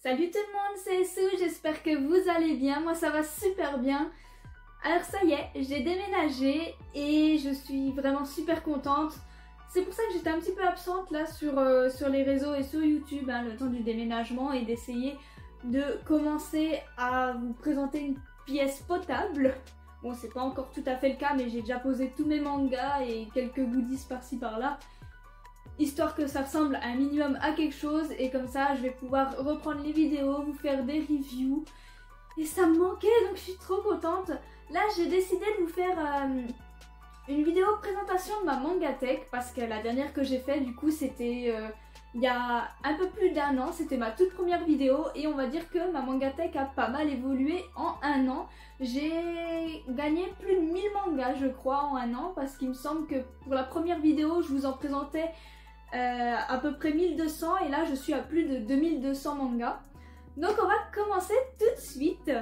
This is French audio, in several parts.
Salut tout le monde, c'est Sue, j'espère que vous allez bien, moi ça va super bien. Alors ça y est, j'ai déménagé et je suis vraiment super contente. C'est pour ça que j'étais un petit peu absente là sur les réseaux et sur YouTube, le temps du déménagement, et d'essayer de commencer à vous présenter une pièce potable. Bon, c'est pas encore tout à fait le cas, mais j'ai déjà posé tous mes mangas et quelques goodies par-ci par-là, histoire que ça ressemble un minimum à quelque chose, et comme ça je vais pouvoir reprendre les vidéos, vous faire des reviews. Et ça me manquait, donc je suis trop contente. Là j'ai décidé de vous faire une vidéo présentation de ma Mangatech, parce que la dernière que j'ai fait du coup c'était il y a un peu plus d'1 an, c'était ma toute première vidéo, et on va dire que ma Mangatech a pas mal évolué en 1 an. J'ai gagné plus de 1000 mangas je crois en 1 an, parce qu'il me semble que pour la première vidéo je vous en présentais à peu près 1200, et là je suis à plus de 2200 mangas. Donc on va commencer tout de suite.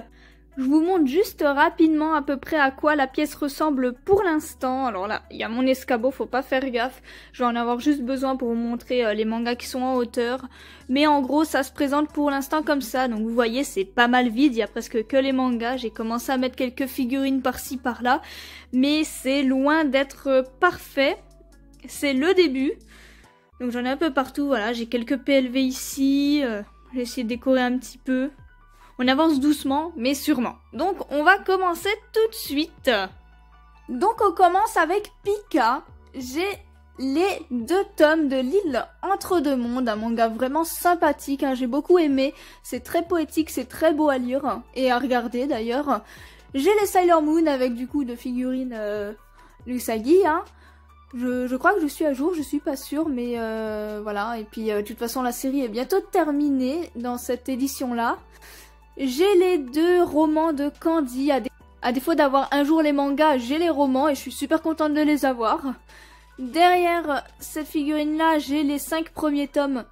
Je vous montre juste rapidement à peu près à quoi la pièce ressemble pour l'instant. Alors là, il y a mon escabeau, faut pas faire gaffe. Je vais en avoir juste besoin pour vous montrer les mangas qui sont en hauteur. Mais en gros, ça se présente pour l'instant comme ça. Donc vous voyez, c'est pas mal vide, il y a presque que les mangas. J'ai commencé à mettre quelques figurines par-ci par-là. Mais c'est loin d'être parfait. C'est le début. Donc j'en ai un peu partout, voilà. J'ai quelques PLV ici. J'ai essayé de décorer un petit peu. On avance doucement, mais sûrement. Donc, on va commencer tout de suite. Donc, on commence avec Pika. J'ai les 2 tomes de l'île entre deux mondes. Un manga vraiment sympathique, j'ai beaucoup aimé. C'est très poétique, c'est très beau à lire et à regarder d'ailleurs. J'ai les Sailor Moon avec du coup de figurines Usagi. Je crois que je suis à jour, je suis pas sûre, mais voilà. Et puis, de toute façon, la série est bientôt terminée dans cette édition-là. J'ai les 2 romans de Candy. À défaut d'avoir un jour les mangas, j'ai les romans et je suis super contente de les avoir. Derrière cette figurine-là, j'ai les 5 premiers tomes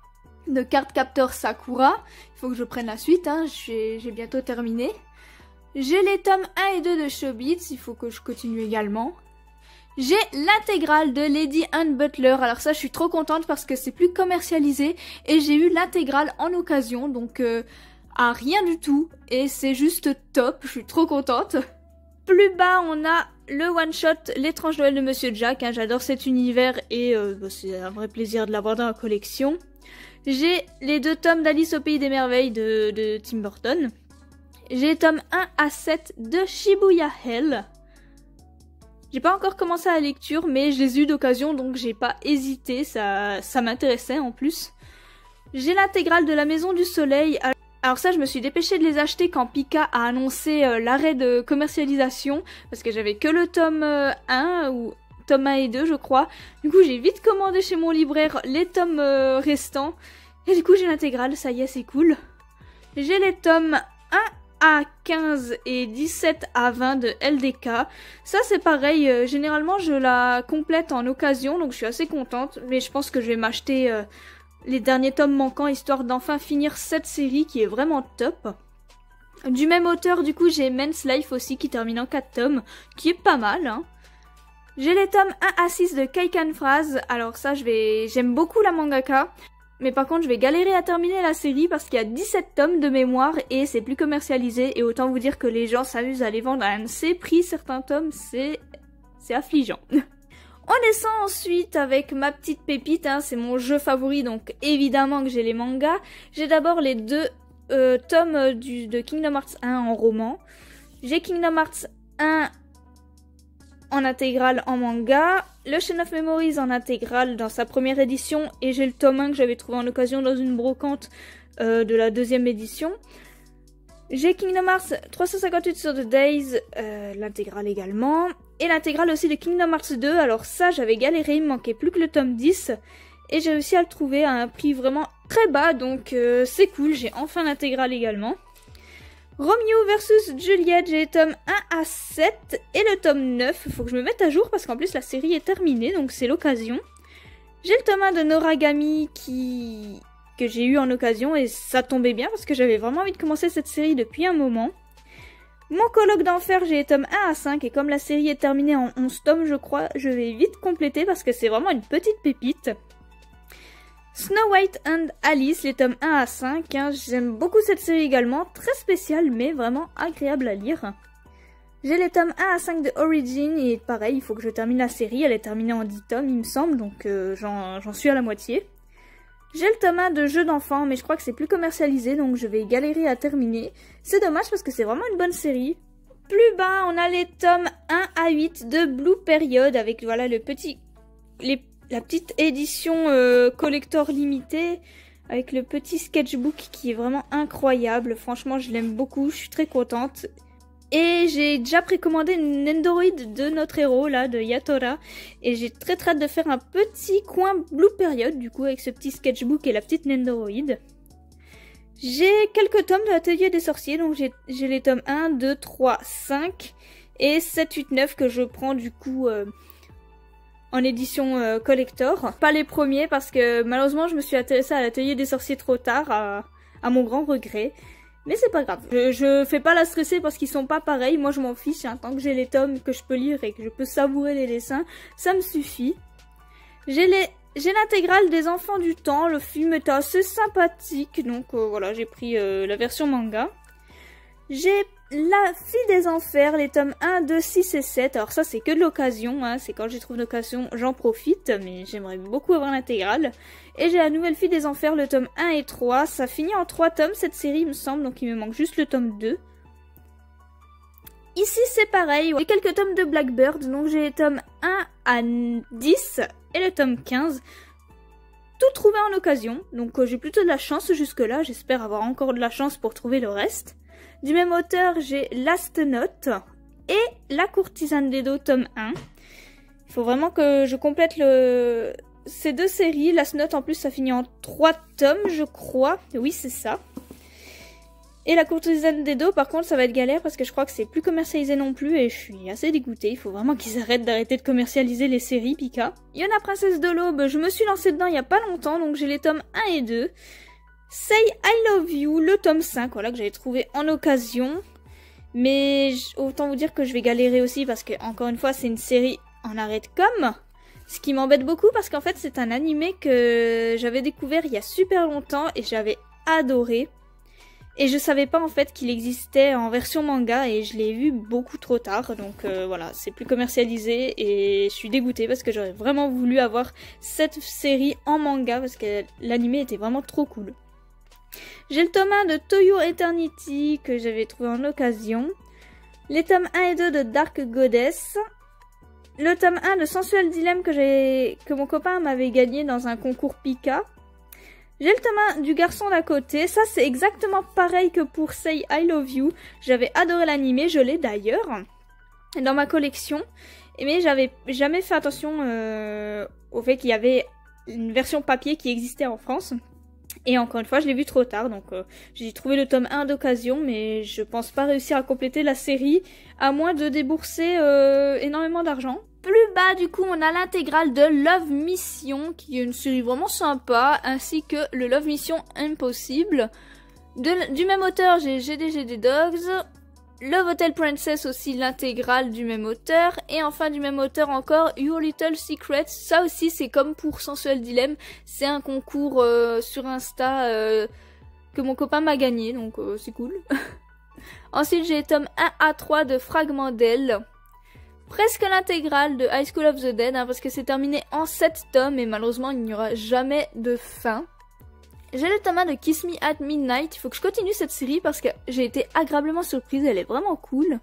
de Cardcaptor Sakura. Il faut que je prenne la suite, j'ai bientôt terminé. J'ai les tomes 1 et 2 de Chobits, il faut que je continue également. J'ai l'intégrale de Lady Anne Butler. Alors ça, je suis trop contente parce que c'est plus commercialisé et j'ai eu l'intégrale en occasion, donc à rien du tout, et c'est juste top, je suis trop contente. Plus bas, on a le one-shot L'étrange Noël de Monsieur Jack, j'adore cet univers et c'est un vrai plaisir de l'avoir dans la collection. J'ai les 2 tomes d'Alice au Pays des Merveilles de Tim Burton. J'ai les tomes 1 à 7 de Shibuya Hell. J'ai pas encore commencé la lecture, mais je les ai eu d'occasion, donc j'ai pas hésité, ça m'intéressait en plus. J'ai l'intégrale de La Maison du Soleil. Alors ça, je me suis dépêchée de les acheter quand Pika a annoncé l'arrêt de commercialisation, parce que j'avais que le tome 1, ou tome 1 et 2 je crois. Du coup j'ai vite commandé chez mon libraire les tomes restants, et du coup j'ai l'intégrale, ça y est, c'est cool. J'ai les tomes 1 à 15 et 17 à 20 de LDK. Ça c'est pareil, généralement je la complète en occasion, donc je suis assez contente, mais je pense que je vais m'acheter les derniers tomes manquants, histoire d'enfin finir cette série qui est vraiment top. Du même auteur, du coup, j'ai Men's Life aussi qui termine en 4 tomes, qui est pas mal. J'ai les tomes 1 à 6 de Kaikan Phrase. Alors ça, j'aime beaucoup la mangaka, mais par contre, je vais galérer à terminer la série parce qu'il y a 17 tomes de mémoire et c'est plus commercialisé. Et autant vous dire que les gens s'amusent à les vendre à un de ces prix, certains tomes, c'est affligeant. On descend ensuite avec ma petite pépite, c'est mon jeu favori, donc évidemment que j'ai les mangas. J'ai d'abord les 2 tomes de Kingdom Hearts 1 en roman. J'ai Kingdom Hearts 1 en intégrale en manga, le Chain of Memories en intégrale dans sa première édition, et j'ai le tome 1 que j'avais trouvé en occasion dans une brocante de la 2e édition. J'ai Kingdom Hearts 358 sur The Days, l'intégrale également. Et l'intégrale aussi de Kingdom Hearts 2, alors ça j'avais galéré, il me manquait plus que le tome 10. Et j'ai réussi à le trouver à un prix vraiment très bas, donc c'est cool, j'ai enfin l'intégrale également. Romeo vs Juliet, j'ai les tomes 1 à 7 et le tome 9, faut que je me mette à jour parce qu'en plus la série est terminée, donc c'est l'occasion. J'ai le tome 1 de Noragami que j'ai eu en occasion et ça tombait bien parce que j'avais vraiment envie de commencer cette série depuis un moment. Mon colloque d'enfer, j'ai les tomes 1 à 5 et comme la série est terminée en 11 tomes je crois, je vais vite compléter parce que c'est vraiment une petite pépite. Snow White and Alice, les tomes 1 à 5. Hein. J'aime beaucoup cette série également, très spéciale mais vraiment agréable à lire. J'ai les tomes 1 à 5 de Origin et pareil, il faut que je termine la série. Elle est terminée en 10 tomes il me semble, donc j'en suis à la moitié. J'ai le tome 1 de Jeux d'enfants, mais je crois que c'est plus commercialisé, donc je vais galérer à terminer. C'est dommage parce que c'est vraiment une bonne série. Plus bas, on a les tomes 1 à 8 de Blue Period, avec voilà la petite édition collector limitée, avec le petit sketchbook qui est vraiment incroyable. Franchement, je l'aime beaucoup, je suis très contente. Et j'ai déjà précommandé une Nendoroid de notre héros, là, de Yatora. Et j'ai très hâte de faire un petit coin Blue Period, du coup, avec ce petit sketchbook et la petite Nendoroid. J'ai quelques tomes de l'Atelier des Sorciers, donc j'ai les tomes 1, 2, 3, 5 et 7, 8, 9 que je prends, du coup, en édition collector. Pas les premiers, parce que malheureusement, je me suis intéressée à l'Atelier des Sorciers trop tard, à mon grand regret. Mais c'est pas grave, je fais pas la stresser parce qu'ils sont pas pareils, moi je m'en fiche, hein. Tant que j'ai les tomes que je peux lire et que je peux savourer les dessins, ça me suffit. J'ai l'intégrale des Enfants du Temps, le film est assez sympathique, donc voilà, j'ai pris la version manga. J'ai La Fille des Enfers, les tomes 1, 2, 6 et 7, alors ça c'est que de l'occasion, hein. C'est quand j'y trouve d'occasion, j'en profite, mais j'aimerais beaucoup avoir l'intégrale. Et j'ai La Nouvelle Fille des Enfers, le tome 1 et 3. Ça finit en 3 tomes cette série, il me semble, donc il me manque juste le tome 2. Ici, c'est pareil. J'ai quelques tomes de Blackbird, donc j'ai les tomes 1 à 10 et le tome 15. Tout trouvé en occasion, donc j'ai plutôt de la chance jusque-là. J'espère avoir encore de la chance pour trouver le reste. Du même auteur, j'ai Last Note et La Courtisane d'Edo, tome 1. Il faut vraiment que je complète ces deux séries. Last Note, en plus, ça finit en 3 tomes, je crois. Oui, c'est ça. Et La Courtisane d'Edo, par contre, ça va être galère parce que je crois que c'est plus commercialisé non plus et je suis assez dégoûtée. Il faut vraiment qu'ils arrêtent d'arrêter de commercialiser les séries Pika. Yona Princesse de l'Aube, je me suis lancée dedans il y a pas longtemps, donc j'ai les tomes 1 et 2. Say I Love You, le tome 5, voilà, que j'avais trouvé en occasion. Mais autant vous dire que je vais galérer aussi parce que, encore une fois, c'est une série en arrêt de com'. Ce qui m'embête beaucoup parce qu'en fait, c'est un animé que j'avais découvert il y a super longtemps et j'avais adoré. Et je savais pas en fait qu'il existait en version manga et je l'ai vu beaucoup trop tard. Donc voilà, c'est plus commercialisé et je suis dégoûtée parce que j'aurais vraiment voulu avoir cette série en manga parce que l'animé était vraiment trop cool. J'ai le tome 1 de Toyo Eternity que j'avais trouvé en occasion. Les tomes 1 et 2 de Dark Goddess. Le tome 1 de Sensuel Dilemme que mon copain m'avait gagné dans un concours Pika. J'ai le tome 1 du Garçon d'à côté. Ça, c'est exactement pareil que pour Say I Love You. J'avais adoré l'animé, je l'ai d'ailleurs dans ma collection. Mais j'avais jamais fait attention au fait qu'il y avait une version papier qui existait en France. Et encore une fois, je l'ai vu trop tard, donc j'ai trouvé le tome 1 d'occasion, mais je pense pas réussir à compléter la série, à moins de débourser énormément d'argent. Plus bas, du coup, on a l'intégrale de Love Mission, qui est une série vraiment sympa, ainsi que le Love Mission Impossible. Du même auteur, j'ai GDGD Dogs, Love Hotel Princess aussi, l'intégrale du même auteur, et enfin du même auteur encore, Your Little Secrets. Ça aussi, c'est comme pour Sensuel Dilemme, c'est un concours sur Insta que mon copain m'a gagné, donc c'est cool. Ensuite, j'ai les tomes 1 à 3 de Fragment d'elle. Presque l'intégrale de High School of the Dead, hein, parce que c'est terminé en 7 tomes et malheureusement il n'y aura jamais de fin. J'ai le tome 1 de Kiss Me at Midnight, il faut que je continue cette série parce que j'ai été agréablement surprise, elle est vraiment cool.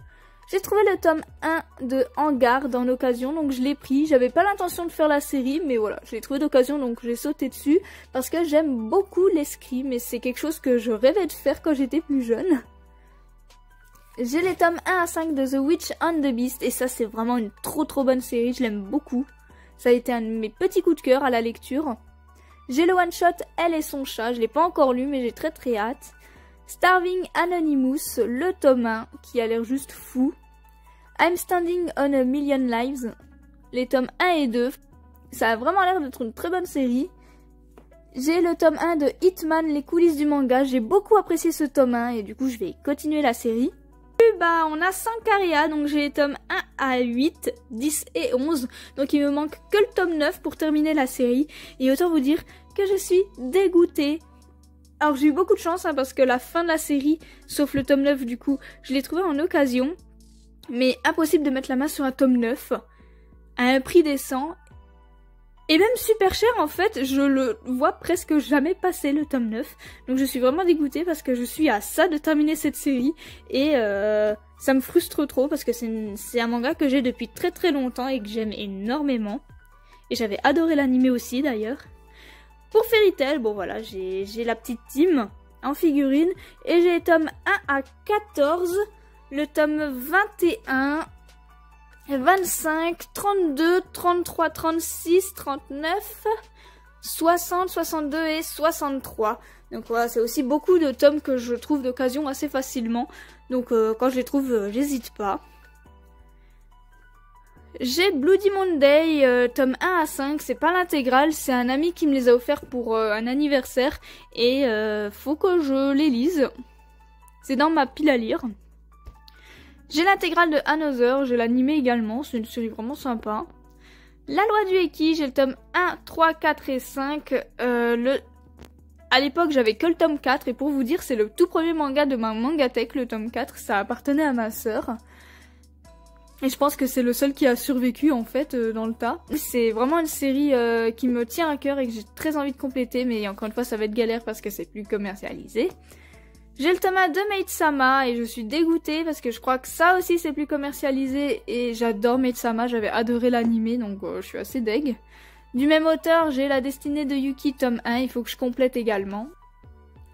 J'ai trouvé le tome 1 de Hangar dans l'occasion, donc je l'ai pris. J'avais pas l'intention de faire la série, mais voilà, je l'ai trouvé d'occasion, donc j'ai sauté dessus parce que j'aime beaucoup l'escrime et c'est quelque chose que je rêvais de faire quand j'étais plus jeune. J'ai les tomes 1 à 5 de The Witch and the Beast et ça c'est vraiment une trop bonne série, je l'aime beaucoup. Ça a été un de mes petits coups de cœur à la lecture. J'ai le one shot Elle et son chat, je l'ai pas encore lu mais j'ai très hâte. Starving Anonymous, le tome 1 qui a l'air juste fou. I'm Standing on a Million Lives, les tomes 1 et 2. Ça a vraiment l'air d'être une très bonne série. J'ai le tome 1 de Hitman, les coulisses du manga, j'ai beaucoup apprécié ce tome 1 et du coup je vais continuer la série. Plus bas, on a Sankaria, donc j'ai les tomes 1 à 8, 10 et 11. Donc il me manque que le tome 9 pour terminer la série. Et autant vous dire que je suis dégoûtée. Alors j'ai eu beaucoup de chance parce que la fin de la série, sauf le tome 9 du coup, je l'ai trouvé en occasion. Mais impossible de mettre la main sur un tome 9 à un prix décent. Et même super cher en fait, je le vois presque jamais passer le tome 9. Donc je suis vraiment dégoûtée parce que je suis à ça de terminer cette série. Et ça me frustre trop parce que c'est un manga que j'ai depuis très très longtemps et que j'aime énormément. Et j'avais adoré l'anime aussi d'ailleurs. Pour Fairy Tail, bon voilà, j'ai la petite team en figurine. Et j'ai les tomes 1 à 14, le tome 21... 25, 32, 33, 36, 39, 60, 62 et 63. Donc voilà, c'est aussi beaucoup de tomes que je trouve d'occasion assez facilement. Donc quand je les trouve, j'hésite pas. J'ai Bloody Monday, tome 1 à 5, c'est pas l'intégrale, c'est un ami qui me les a offerts pour un anniversaire. Et faut que je les lise. C'est dans ma pile à lire. J'ai l'intégrale de Another, j'ai l'animé également, c'est une série vraiment sympa. La loi du Eki, j'ai le tome 1, 3, 4 et 5. À l'époque, j'avais que le tome 4, et pour vous dire, c'est le tout premier manga de ma Mangatech, le tome 4, ça appartenait à ma sœur. Et je pense que c'est le seul qui a survécu, en fait, dans le tas. C'est vraiment une série qui me tient à cœur et que j'ai très envie de compléter, mais encore une fois, ça va être galère parce que c'est plus commercialisé. J'ai le tome 1 de Maid-sama et je suis dégoûtée parce que je crois que ça aussi c'est plus commercialisé et j'adore Maid-sama, j'avais adoré l'animé donc je suis assez deg. Du même auteur, j'ai La Destinée de Yuki tome 1, il faut que je complète également.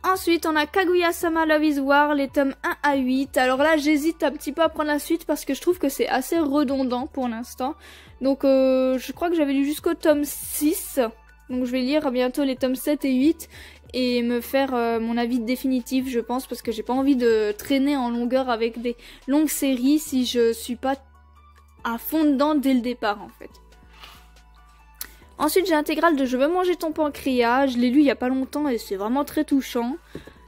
Ensuite, on a Kaguya-sama Love is War, les tomes 1 à 8. Alors là, j'hésite un petit peu à prendre la suite parce que je trouve que c'est assez redondant pour l'instant. Donc je crois que j'avais lu jusqu'au tome 6. Donc je vais lire bientôt les tomes 7 et 8 et me faire mon avis définitif, je pense, parce que j'ai pas envie de traîner en longueur avec des longues séries si je suis pas à fond dedans dès le départ, en fait. Ensuite, j'ai l'intégrale de Je veux manger ton pancréas, je l'ai lu il y a pas longtemps et c'est vraiment très touchant.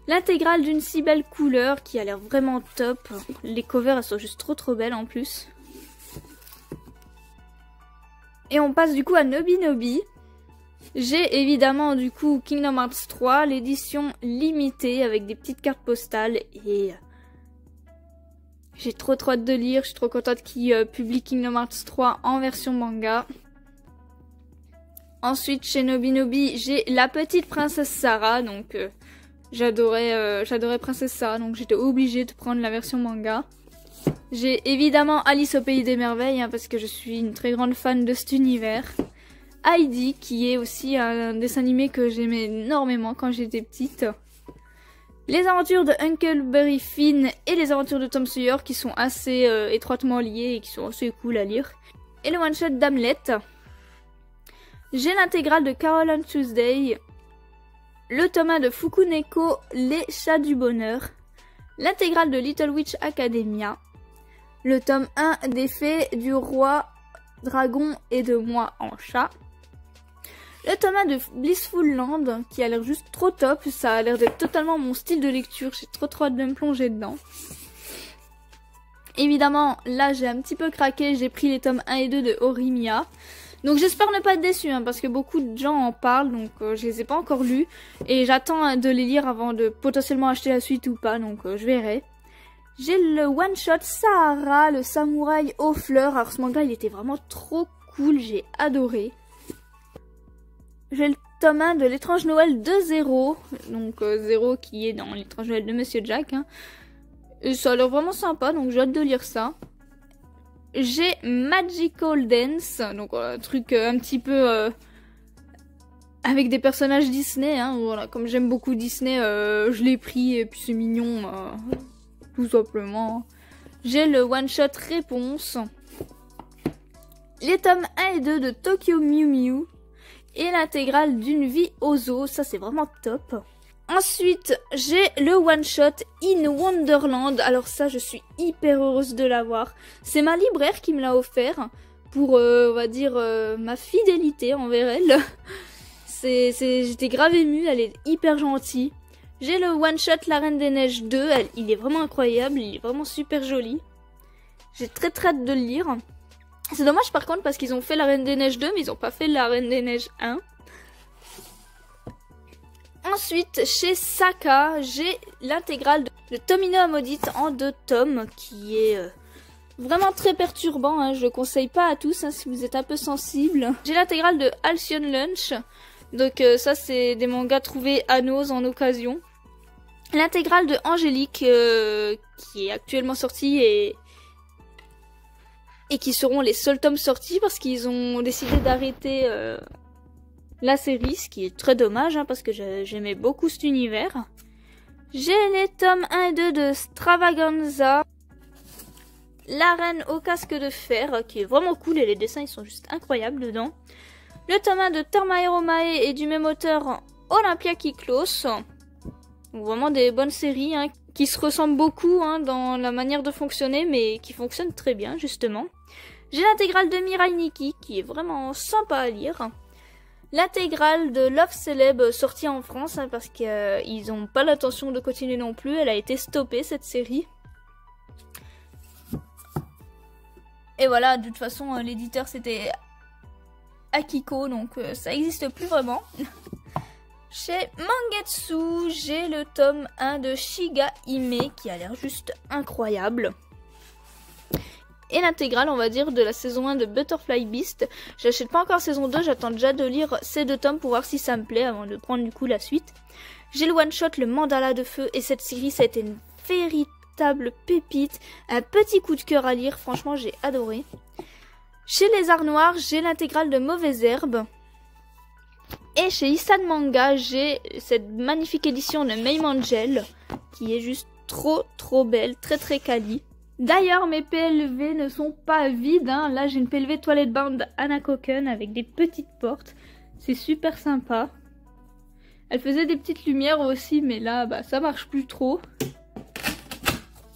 L'intégrale d'une si belle couleur qui a l'air vraiment top. Les covers, elles sont juste trop belles en plus. Et on passe du coup à Nobi Nobi. J'ai évidemment du coup Kingdom Hearts 3, l'édition limitée avec des petites cartes postales et j'ai trop hâte de lire, je suis trop contente qu'ils publient Kingdom Hearts 3 en version manga. Ensuite chez Nobi Nobi, j'ai La Petite Princesse Sarah, donc j'adorais Princesse Sarah, donc j'étais obligée de prendre la version manga. J'ai évidemment Alice au Pays des Merveilles, hein, parce que je suis une très grande fan de cet univers. Heidi, qui est aussi un dessin animé que j'aimais énormément quand j'étais petite. Les aventures de Huckleberry Finn et les aventures de Tom Sawyer qui sont assez étroitement liées et qui sont assez cool à lire. Et le one-shot d'Hamlet. J'ai l'intégrale de Carol on Tuesday. Le tome 1 de Fukuneko, Les Chats du Bonheur. L'intégrale de Little Witch Academia. Le tome 1 des Fées du Roi Dragon et de Moi en Chat. Le tome 1 de Blissful Land, qui a l'air juste trop top, ça a l'air d'être totalement mon style de lecture, j'ai trop hâte de me plonger dedans. Évidemment, là j'ai un petit peu craqué, j'ai pris les tomes 1 et 2 de Horimiya. Donc j'espère ne pas être déçue, hein, parce que beaucoup de gens en parlent, donc je les ai pas encore lus. Et j'attends de les lire avant de potentiellement acheter la suite ou pas, donc je verrai. J'ai le one-shot Sahara, le samouraï aux fleurs. Alors ce manga il était vraiment trop cool, j'ai adoré. J'ai le tome 1 de l'étrange Noël de Zéro. Donc Zéro qui est dans l'étrange Noël de Monsieur Jack. Hein. Et ça a l'air vraiment sympa, donc j'ai hâte de lire ça. J'ai Magical Dance, donc un truc un petit peu avec des personnages Disney. Hein, voilà, comme j'aime beaucoup Disney, je l'ai pris et puis c'est mignon, tout simplement. J'ai le one-shot Réponse. Les tomes 1 et 2 de Tokyo Mew Mew. Et l'intégrale d'Une vie aux zoo, ça c'est vraiment top. Ensuite, j'ai le one-shot In Wonderland. Alors ça, je suis hyper heureuse de l'avoir. C'est ma libraire qui me l'a offert pour, on va dire, ma fidélité envers elle. J'étais grave émue, elle est hyper gentille. J'ai le one-shot La Reine des Neiges 2, il est vraiment incroyable, il est vraiment super joli. J'ai très hâte de le lire. C'est dommage par contre parce qu'ils ont fait La Reine des Neiges 2 mais ils ont pas fait La Reine des Neiges 1. Ensuite, chez Saka, j'ai l'intégrale de Tomino à Maudite en 2 tomes, qui est vraiment très perturbant, hein. Je le conseille pas à tous, hein, si vous êtes un peu sensible. J'ai l'intégrale de Halcyon Lunch, donc ça c'est des mangas trouvés à Nose en occasion. L'intégrale de Angélique, qui est actuellement sortie et qui seront les seuls tomes sortis parce qu'ils ont décidé d'arrêter la série, ce qui est très dommage, hein, parce que j'aimais beaucoup cet univers. J'ai les tomes 1 et 2 de Stravaganza, La Reine au casque de fer, qui est vraiment cool et les dessins ils sont juste incroyables dedans. Le tome 1 de Tormaero Mae et du même auteur Olympia Kyklos. Donc vraiment des bonnes séries, hein, qui se ressemblent beaucoup, hein, dans la manière de fonctionner, mais qui fonctionnent très bien justement. J'ai l'intégrale de Mirai Nikki qui est vraiment sympa à lire. L'intégrale de Love Celeb sortie en France, hein, parce qu'ils n'ont pas l'intention de continuer non plus. Elle a été stoppée cette série. Et voilà, de toute façon, l'éditeur c'était Akiko, donc ça n'existe plus vraiment. Chez Mangetsu, j'ai le tome 1 de Shiga Hime qui a l'air juste incroyable. Et l'intégrale, on va dire, de la saison 1 de Butterfly Beast. J'achète pas encore saison 2, j'attends déjà de lire ces 2 tomes pour voir si ça me plaît avant de prendre du coup la suite. J'ai le one-shot, le Mandala de Feu, et cette série, ça a été une véritable pépite. Un petit coup de cœur à lire, franchement, j'ai adoré. Chez Les Arts Noirs, j'ai l'intégrale de Mauvaise Herbe. Et chez Isan Manga, j'ai cette magnifique édition de Mame Angel, qui est juste trop belle, très quali. D'ailleurs, mes PLV ne sont pas vides, hein. Là, j'ai une PLV Toilette Bound Anna Koken avec des petites portes. C'est super sympa. Elle faisait des petites lumières aussi, mais là, bah, ça marche plus trop.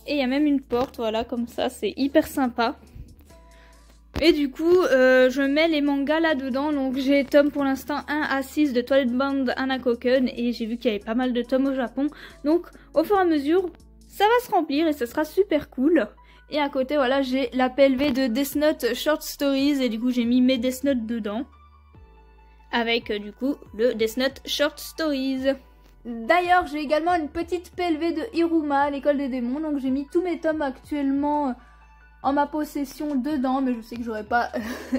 Et il y a même une porte, voilà, comme ça, c'est hyper sympa. Et du coup, je mets les mangas là-dedans. Donc, j'ai tomes pour l'instant 1 à 6 de Toilette Bound Anna Koken. Et j'ai vu qu'il y avait pas mal de tomes au Japon. Donc, au fur et à mesure, ça va se remplir et ça sera super cool. Et à côté, voilà, j'ai la PLV de Death Note Short Stories. Et du coup, j'ai mis mes Death Note dedans. Avec, du coup, le Death Note Short Stories. D'ailleurs, j'ai également une petite PLV de Iruma, l'école des démons. Donc, j'ai mis tous mes tomes actuellement en ma possession dedans. Mais je sais que j'aurai pas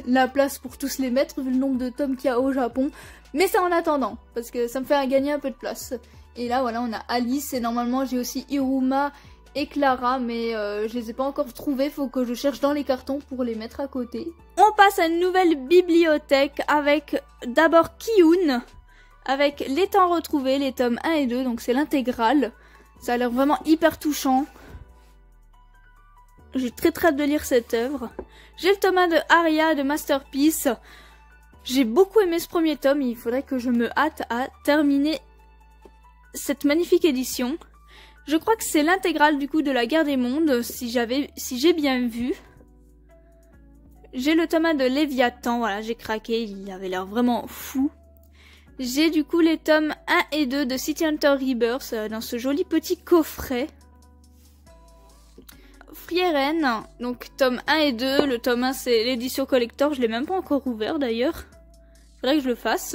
la place pour tous les mettre, vu le nombre de tomes qu'il y a au Japon. Mais c'est en attendant, parce que ça me fait gagner un peu de place. Et là, voilà, on a Alice. Et normalement, j'ai aussi Iruma et Clara. Mais je les ai pas encore trouvés. Faut que je cherche dans les cartons pour les mettre à côté. On passe à une nouvelle bibliothèque avec d'abord Kiyun. Avec Les Temps Retrouvés, les tomes 1 et 2. Donc c'est l'intégrale. Ça a l'air vraiment hyper touchant. J'ai très hâte de lire cette œuvre. J'ai le tome 1 de Aria de Masterpiece. J'ai beaucoup aimé ce premier tome. Il faudrait que je me hâte à terminer cette magnifique édition. Je crois que c'est l'intégrale du coup de la Guerre des Mondes, si j'ai bien vu. J'ai le tome 1 de Léviathan, voilà, j'ai craqué, il avait l'air vraiment fou. J'ai du coup les tomes 1 et 2 de City Hunter Rebirth dans ce joli petit coffret. Frieren, donc tome 1 et 2, le tome 1 c'est l'édition collector, je l'ai même pas encore ouvert d'ailleurs. Faudrait que je le fasse.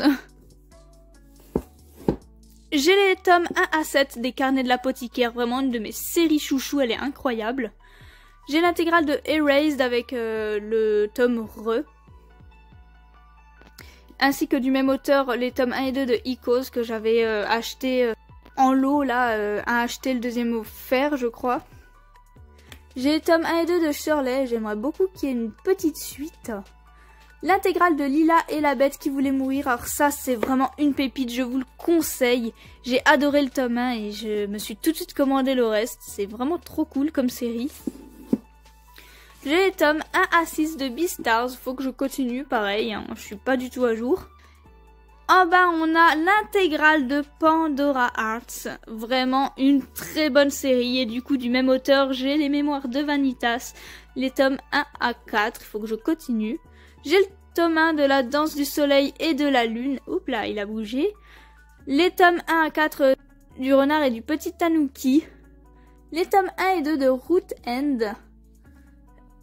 J'ai les tomes 1 à 7 des Carnets de l'apothicaire, vraiment une de mes séries chouchou, elle est incroyable. J'ai l'intégrale de Erased avec le tome Re. Ainsi que du même auteur, les tomes 1 et 2 de Icos que j'avais acheté en lot, là, à acheter le deuxième offert, je crois. J'ai les tomes 1 et 2 de Shirley, j'aimerais beaucoup qu'il y ait une petite suite. L'intégrale de Lila et la bête qui voulait mourir, alors ça c'est vraiment une pépite, je vous le conseille. J'ai adoré le tome 1 et je me suis tout de suite commandé le reste, c'est vraiment trop cool comme série. J'ai les tomes 1 à 6 de Beastars, faut que je continue, pareil, hein, je suis pas du tout à jour. En bas, on a l'intégrale de Pandora Arts, vraiment une très bonne série. Et du coup, du même auteur, j'ai les mémoires de Vanitas, les tomes 1 à 4, il faut que je continue. J'ai le tome 1 de la danse du soleil et de la lune, oups là, il a bougé. Les tomes 1 à 4 du renard et du petit tanuki. Les tomes 1 et 2 de Root End.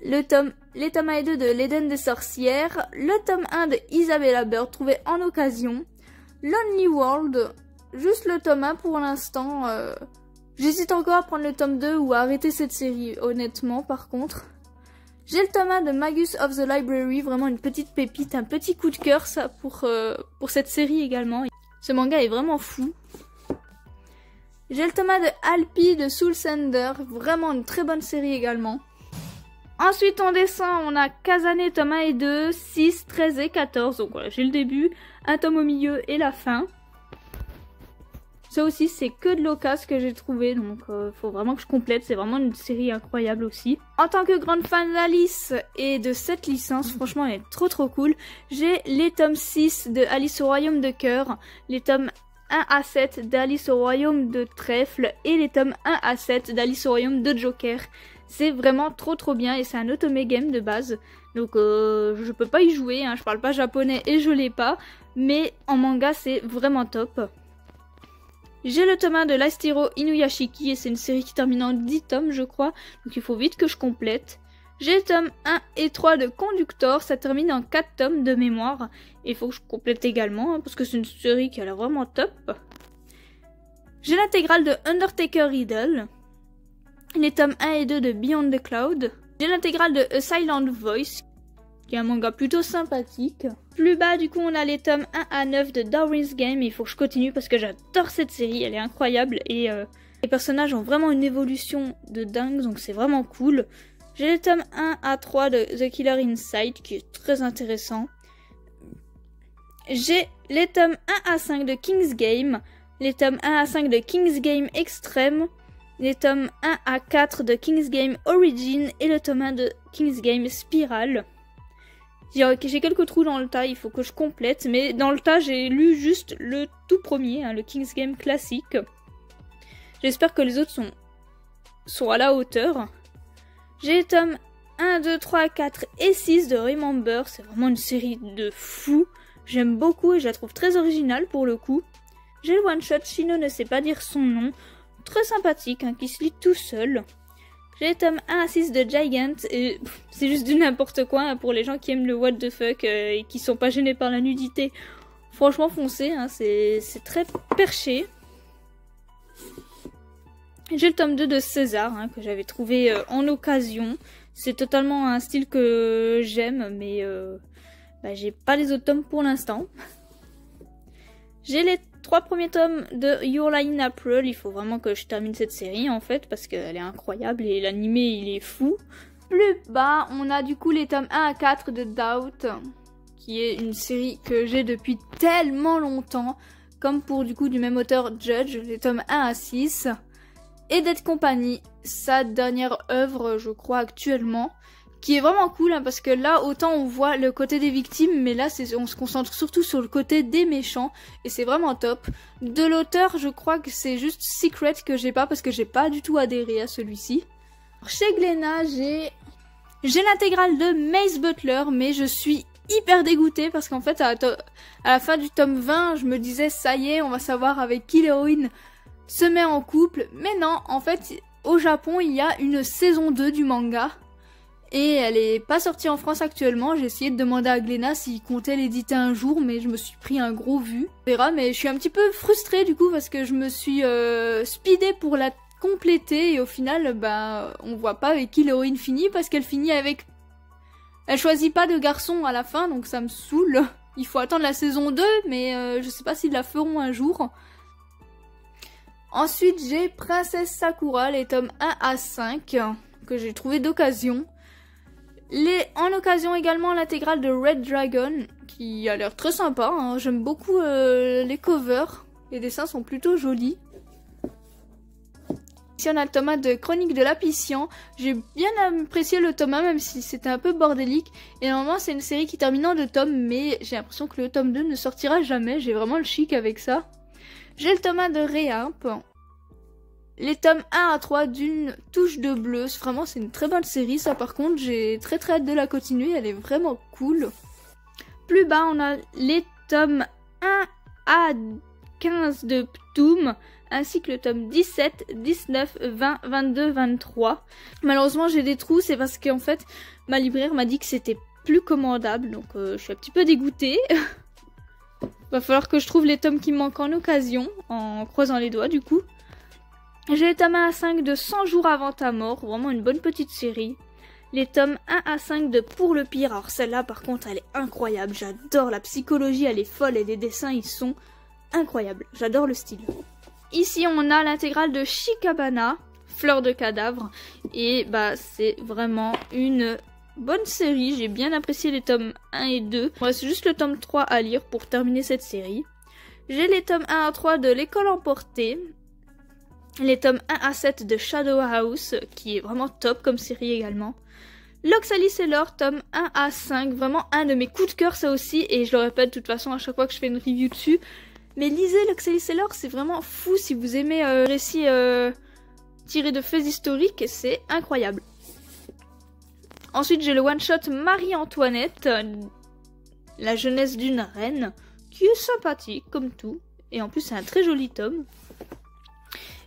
Les tomes 1 et 2 de l'Éden des sorcières, le tome 1 de Isabella Bird trouvé en occasion, Lonely World, juste le tome 1 pour l'instant. J'hésite encore à prendre le tome 2 ou à arrêter cette série, honnêtement, par contre. J'ai le tome 1 de Magus of the Library, vraiment une petite pépite, un petit coup de cœur ça pour cette série également. Ce manga est vraiment fou. J'ai le tome 1 de Alpi de Soul Sender, vraiment une très bonne série également. Ensuite on descend, on a Kazane tome 1 et 2, 6, 13 et 14, donc voilà, j'ai le début, un tome au milieu et la fin. Ça aussi, c'est que de l'occasion que j'ai trouvé, donc faut vraiment que je complète. C'est vraiment une série incroyable aussi. En tant que grande fan d'Alice et de cette licence, franchement, elle est trop cool. J'ai les tomes 6 de Alice au Royaume de Cœur, les tomes 1 à 7 d'Alice au Royaume de Trèfle et les tomes 1 à 7 d'Alice au Royaume de Joker. C'est vraiment trop bien et c'est un otome game de base. Donc je peux pas y jouer, hein, je parle pas japonais et je l'ai pas. Mais en manga, c'est vraiment top. J'ai le tome 1 de Last Hero Inuyashiki et c'est une série qui termine en 10 tomes je crois, donc il faut vite que je complète. J'ai le tome 1 et 3 de Conductor, ça termine en 4 tomes de mémoire, et il faut que je complète également, hein, parce que c'est une série qui a l'air vraiment top. J'ai l'intégrale de Undertaker Riddle, les tomes 1 et 2 de Beyond the Cloud, j'ai l'intégrale de A Silent Voice, qui est un manga plutôt sympathique. Plus bas, du coup, on a les tomes 1 à 9 de Darwin's Game. Il faut que je continue parce que j'adore cette série. Elle est incroyable et les personnages ont vraiment une évolution de dingue. Donc c'est vraiment cool. J'ai les tomes 1 à 3 de The Killer Inside qui est très intéressant. J'ai les tomes 1 à 5 de King's Game. Les tomes 1 à 5 de King's Game Extreme. Les tomes 1 à 4 de King's Game Origin. Et le tome 1 de King's Game Spiral. J'ai quelques trous dans le tas, il faut que je complète, mais dans le tas j'ai lu juste le tout premier, hein, le King's Game classique. J'espère que les autres sont à la hauteur. J'ai les tomes 1, 2, 3, 4 et 6 de Remember, c'est vraiment une série de fous. J'aime beaucoup et je la trouve très originale pour le coup. J'ai le one-shot Shino ne sait pas dire son nom, très sympathique, hein, qui se lit tout seul. J'ai les tomes 1 à 6 de Gigant, et c'est juste du n'importe quoi hein, pour les gens qui aiment le what the fuck et qui sont pas gênés par la nudité. Franchement foncez, hein, c'est très perché. J'ai le tome 2 de César, hein, que j'avais trouvé en occasion. C'est totalement un style que j'aime, mais j'ai pas les autres tomes pour l'instant. J'ai les 3 premiers tomes de Your Lie in April, il faut vraiment que je termine cette série en fait parce qu'elle est incroyable et l'animé il est fou. Plus bas, on a du coup les tomes 1 à 4 de Doubt, qui est une série que j'ai depuis tellement longtemps, comme pour du coup du même auteur Judge, les tomes 1 à 6. Et Dead Company, sa dernière œuvre je crois actuellement, qui est vraiment cool hein, parce que là autant on voit le côté des victimes mais là on se concentre surtout sur le côté des méchants et c'est vraiment top. De l'auteur je crois que c'est juste Secret que j'ai pas parce que j'ai pas du tout adhéré à celui-ci. Chez Glénat j'ai l'intégrale de Mace Butler mais je suis hyper dégoûtée parce qu'en fait à la fin du tome 20 je me disais ça y est on va savoir avec qui l'héroïne se met en couple, mais non en fait au Japon il y a une saison 2 du manga. Et elle est pas sortie en France actuellement, j'ai essayé de demander à Glénat s'il comptait l'éditer un jour, mais je me suis pris un gros vu. On verra, mais je suis un petit peu frustrée du coup parce que je me suis speedée pour la compléter et au final, on voit pas avec qui l'héroïne finit parce qu'elle finit avec... Elle choisit pas de garçon à la fin, donc ça me saoule. Il faut attendre la saison 2, mais je sais pas s'ils la feront un jour. Ensuite, j'ai Princesse Sakura, les tomes 1 à 5, que j'ai trouvé d'occasion. En occasion également l'intégrale de Red Dragon qui a l'air très sympa, hein. J'aime beaucoup les covers, les dessins sont plutôt jolis. Ici on a le tome 1 de Chronique de l'Apician, j'ai bien apprécié le tome 1 même si c'était un peu bordélique et normalement c'est une série qui termine en 2 tomes mais j'ai l'impression que le tome 2 ne sortira jamais, j'ai vraiment le chic avec ça. J'ai le tome 1 de Réimp. Les tomes 1 à 3 d'une touche de bleu, vraiment c'est une très bonne série, ça par contre j'ai très hâte de la continuer, elle est vraiment cool. Plus bas on a les tomes 1 à 15 de Ptoum, ainsi que le tome 17, 19, 20, 22, 23. Malheureusement j'ai des trous, c'est parce qu'en fait ma libraire m'a dit que c'était plus commandable, donc je suis un petit peu dégoûtée. Va falloir que je trouve les tomes qui me manquent en occasion, en croisant les doigts du coup. J'ai les tomes 1 à 5 de 100 jours avant ta mort, vraiment une bonne petite série. Les tomes 1 à 5 de Pour le pire, alors celle-là par contre elle est incroyable, j'adore la psychologie, elle est folle et les dessins ils sont incroyables, j'adore le style. Ici on a l'intégrale de Chicabana, Fleur de cadavre, et bah c'est vraiment une bonne série, j'ai bien apprécié les tomes 1 et 2. Il me reste juste le tome 3 à lire pour terminer cette série. J'ai les tomes 1 à 3 de L'école emportée, les tomes 1 à 7 de Shadow House, qui est vraiment top comme série également. L'Oxalis et l'or, tome 1 à 5, vraiment un de mes coups de cœur ça aussi, et je le répète de toute façon à chaque fois que je fais une review dessus. Mais lisez l'Oxalis et l'or, c'est vraiment fou si vous aimez récits tirés de faits historiques, c'est incroyable. Ensuite j'ai le one-shot Marie-Antoinette, la jeunesse d'une reine, qui est sympathique comme tout, et en plus c'est un très joli tome.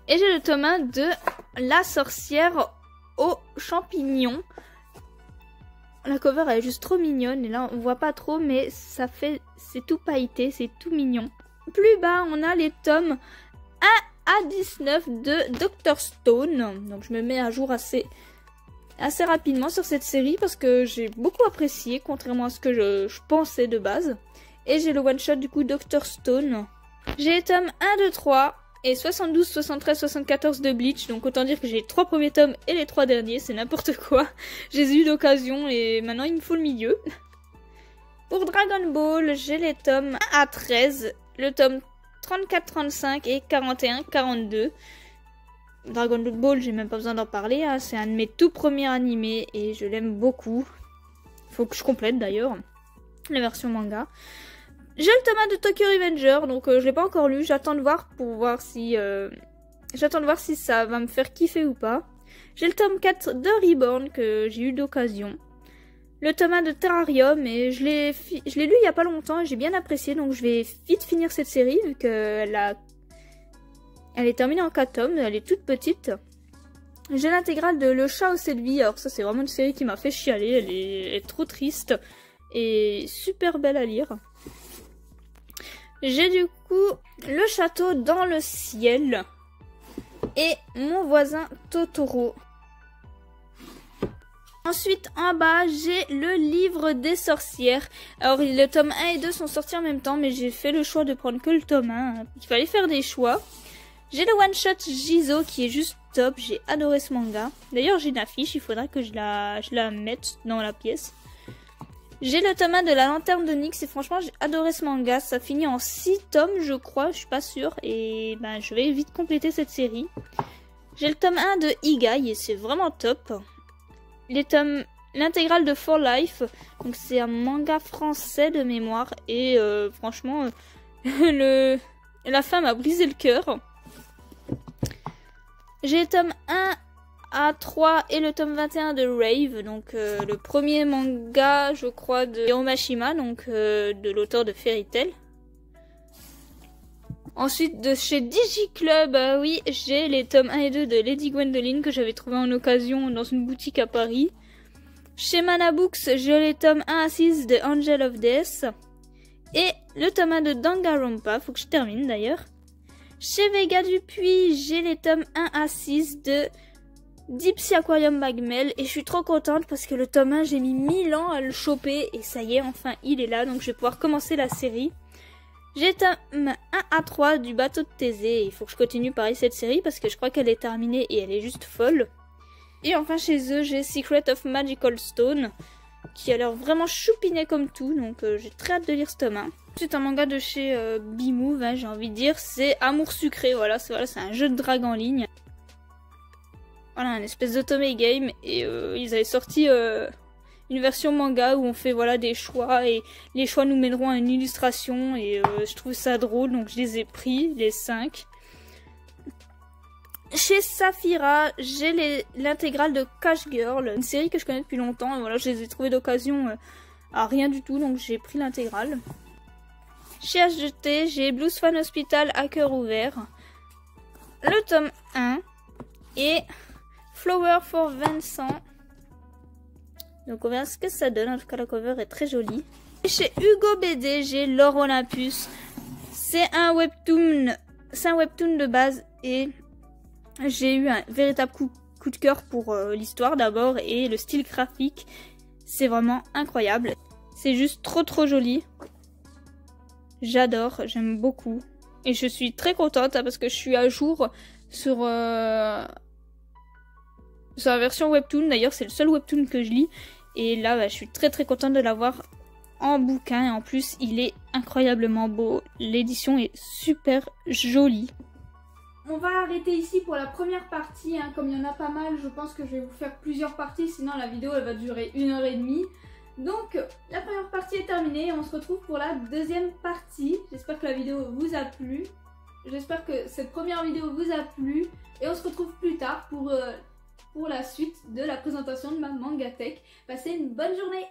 Et j'ai le tome 1 de La sorcière aux champignons. La cover elle est juste trop mignonne et là on voit pas trop mais ça fait, c'est tout pailleté, c'est tout mignon. Plus bas on a les tomes 1 à 19 de Dr Stone. Donc je me mets à jour assez rapidement sur cette série parce que j'ai beaucoup apprécié contrairement à ce que je pensais de base. Et j'ai le one shot du coup Dr Stone. J'ai les tomes 1, 2, 3 et 72, 73, 74 de Bleach, donc autant dire que j'ai les 3 premiers tomes et les 3 derniers, c'est n'importe quoi. J'ai eu d'occasion et maintenant il me faut le milieu. Pour Dragon Ball, j'ai les tomes 1 à 13, le tome 34, 35 et 41, 42. Dragon Ball, j'ai même pas besoin d'en parler, hein. C'est un de mes tout premiers animés et je l'aime beaucoup. Faut que je complète d'ailleurs la version manga. J'ai le tome 1 de Tokyo Revenger, donc je l'ai pas encore lu, j'attends de voir pour voir si ça va me faire kiffer ou pas. J'ai le tome 4 de Reborn que j'ai eu d'occasion. Le tome 1 de Terrarium, et je l'ai lu il y a pas longtemps et j'ai bien apprécié, donc je vais vite finir cette série vu qu'elle est terminée en 4 tomes, elle est toute petite. J'ai l'intégrale de Le chat aux 7 vies, alors ça c'est vraiment une série qui m'a fait chialer, elle est trop triste et super belle à lire. J'ai du coup Le château dans le ciel et Mon voisin Totoro. Ensuite en bas j'ai le livre des sorcières. Alors le tome 1 et 2 sont sortis en même temps mais j'ai fait le choix de prendre que le tome 1. Il fallait faire des choix. J'ai le one shot Jizo qui est juste top, j'ai adoré ce manga. D'ailleurs j'ai une affiche, il faudra que je la mette dans la pièce. J'ai le tome 1 de La lanterne de Nyx et franchement j'ai adoré ce manga, ça finit en 6 tomes je crois, je suis pas sûre et ben je vais vite compléter cette série. J'ai le tome 1 de Igai et c'est vraiment top. L'intégrale de For Life, donc c'est un manga français de mémoire et franchement la fin m'a brisé le cœur. J'ai le tome 1 à 3 et le tome 21 de Rave, donc le premier manga, je crois, de Hiromashima, donc de l'auteur de Fairy Tail. Ensuite, de chez Digiclub, oui, j'ai les tomes 1 et 2 de Lady Gwendoline que j'avais trouvé en occasion dans une boutique à Paris. Chez Mana Books, j'ai les tomes 1 à 6 de Angel of Death et le tome 1 de Danganronpa, faut que je termine d'ailleurs. Chez Vega Dupuis, j'ai les tomes 1 à 6 de Deep Sea Aquarium Magmel et je suis trop contente parce que le tome 1 j'ai mis 1000 ans à le choper et ça y est, enfin il est là, donc je vais pouvoir commencer la série. J'ai le tome 1 à 3 du bateau de Thésée et il faut que je continue pareil cette série parce que je crois qu'elle est terminée et elle est juste folle. Et enfin chez eux j'ai Secret of Magical Stone qui a l'air vraiment choupiné comme tout, donc j'ai très hâte de lire ce tome 1. C'est un manga de chez B-Move, hein, j'ai envie de dire, c'est Amour sucré, voilà, c'est un jeu de drague en ligne. Voilà, un espèce d'Otome game et ils avaient sorti une version manga où on fait voilà des choix et les choix nous mèneront à une illustration et je trouve ça drôle donc je les ai pris, les 5. Chez Saphira, j'ai l'intégrale de Cash Girl, une série que je connais depuis longtemps et voilà, je les ai trouvées d'occasion à rien du tout donc j'ai pris l'intégrale. Chez HGT, j'ai Blues Fan Hospital à cœur ouvert, le tome 1 et Flower for Vincent. Donc on verra ce que ça donne, en tout cas la cover est très jolie. Chez Hugo BD, j'ai L'Or Olympus. C'est un webtoon de base et j'ai eu un véritable coup de cœur pour l'histoire d'abord et le style graphique. C'est vraiment incroyable. C'est juste trop joli. J'adore, j'aime beaucoup. Et je suis très contente parce que je suis à jour sur la version webtoon. D'ailleurs, c'est le seul webtoon que je lis. Et là, je suis très contente de l'avoir en bouquin. Et en plus, il est incroyablement beau. L'édition est super jolie. On va arrêter ici pour la première partie. Comme il y en a pas mal, je pense que je vais vous faire plusieurs parties. Sinon, la vidéo, elle va durer 1h30. Donc, la première partie est terminée. On se retrouve pour la deuxième partie. J'espère que la vidéo vous a plu. J'espère que cette première vidéo vous a plu. Et on se retrouve plus tard pour la suite de la présentation de ma Mangatech. Passez une bonne journée!